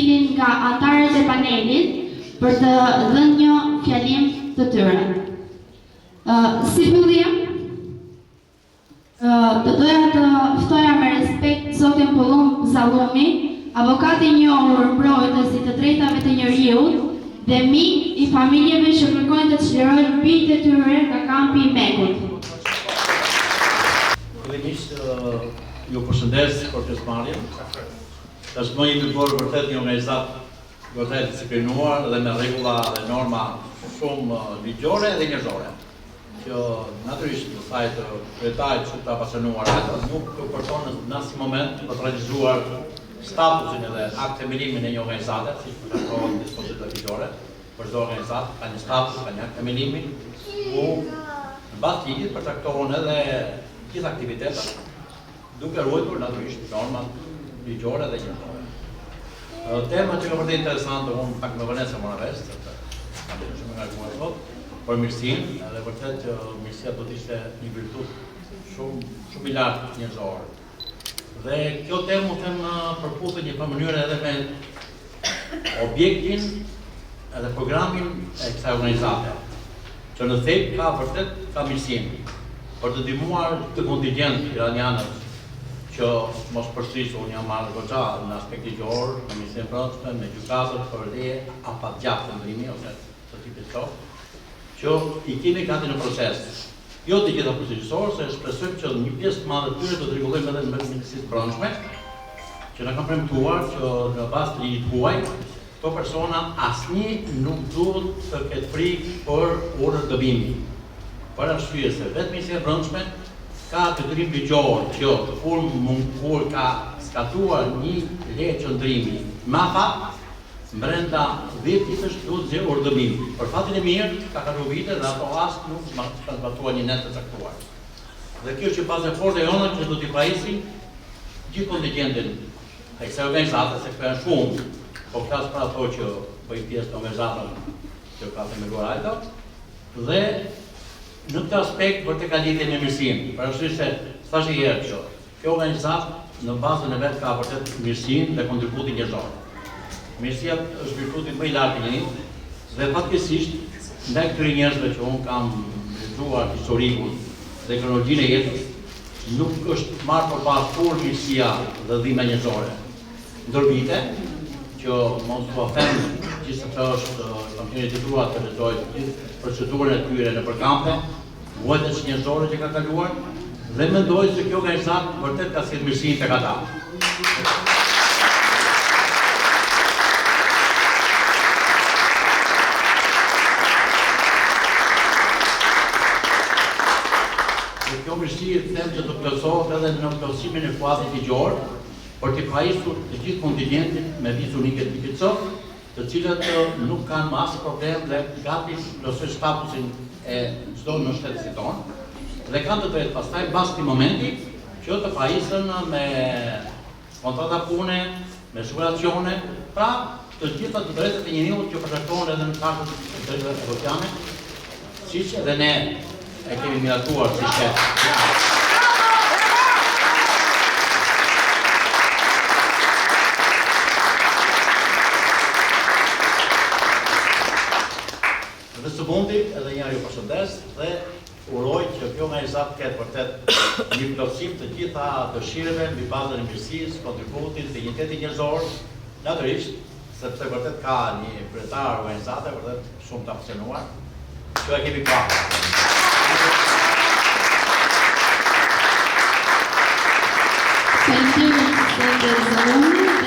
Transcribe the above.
cilin nga anëtarët e panelit për të dhënë një fjalim të tyre. Si fillim, të doja të ftoja me respekt zotin Pollum Zallumi, avokati i njohur mbrojtësi të drejtave të njeriut dhe mik i familjeve që kërkojnë të çlirojnë bijtë e tyre nga kampi i Mekut. Fillimisht ju përshëndes për pjesëmarrjen. Tashmë jemi bërë vërtet një organizat vërtet disiplinuar dhe me rregulla dhe norma shumë ligjore dhe njerëzore. Që natyrisht në sajt kretarit që të apasionuar nuk përton në asnjë moment për të realizuar statusin edhe akt themelimin e një organizate, siç përcaktohen dispozitat ligjore. Për çdo organizat ka një status, ka një akt themelimin, ku në bazë të ligjit përcaktohen edhe gjithë aktivitetet, duke ruajtur natyrisht normat ligjore dhe njerëzore. Tema që ka vërtet interesante, unë pak më vënë se mora vesh, sepse kam bërë shumë nga shumë sot, për mirësinë, edhe vërtet që mirësia do të ishte një virtut shumë i lartë njerëzore. Dhe kjo temë u them përputhet një mënyrë edhe me objektin edhe programin e kësaj organizate, që në thelb ka vërtet ka mirësinë për të ndihmuar të kontingjent iranianët që mos përsërisë unë jam marrë goxha në aspekt ligjor, në mirësinë e brendshme, me gjykatët për leje afatgjatë të ndrimi ose të tipit këto, që i kemi gati në proces. Jo të gjitha përgjithësor, se shpresojmë që një pjesë të madhe të tyre do të rregullojmë edhe në Ministrinë e Brendshme, që na kanë premtuar që në bazë të ligjit huaj, këto persona asnjë nuk duhet të ketë frikë për orën dëbimi. Për arsye se vetë Ministria e Brendshme ka detyrim ligjor që kur ka skatuar një leje qëndrimi MAFA, brenda 10 ditësh duhet zgjerë urdhërim. Për fatin e mirë, ka kaluar vite dhe ato as nuk kanë zbatuar një net të caktuar. Dhe kjo që pas e fortë e jona që do t'i prahisim gjithë kontingjentin e kësaj organizate, se këto janë shumë, po flas për ato që bëjnë pjesë në organizatën që ka themeluar AIDA, dhe në këtë aspekt vërtet ka lidhje me mirësinë. Për arsye se thash herë që kjo organizatë në bazën e vet ka vërtet mirësinë dhe kontributin njerëzor. Mirësia është virtuti më i lartë i njerit dhe fatkeqësisht ndaj këtyre njerëzve që unë kam lexuar historikun dhe kronologjinë e jetës, nuk është marrë përpas kur mirësia dhe dhima njerëzore. Ndër vite, që mos po them gjithsesi është kam qenë detyruar të lexoj gjithë procedurën e tyre në përkampe, vuajtjes njerëzore që ka kaluar dhe mendoj se kjo organizat vërtet ka sjellë mirësinë tek ata. Kjo mirësi them që të plotësohet edhe në plotësimin e kuadrit ligjor, për të pajisur të gjithë kontingjentin me vizë unike të TPC, të cilët nuk kanë më asnjë problem dhe gati plotësojnë statusin e çdo mbështetësit tonë, dhe kanë të drejtë pastaj mbas këtij momenti që të pajisen me kontrata pune, me siguracione, pra të gjitha të drejtat e njeriut që përcaktohen edhe në Kartën e Drejtave Evropiane, siç edhe ne e kemi miratuar si shtet. Dhe së fundi, edhe njëherë ju përshëndes dhe uroj që kjo organizat ketë vërtet një plotësim të gjitha dëshireve mbi bazën e mirësisë, kontributit, dinjitetit njerëzor, natyrisht, sepse vërtet ka një kryetar organizate vërtet shumë të apasionuar, që e kemi parë.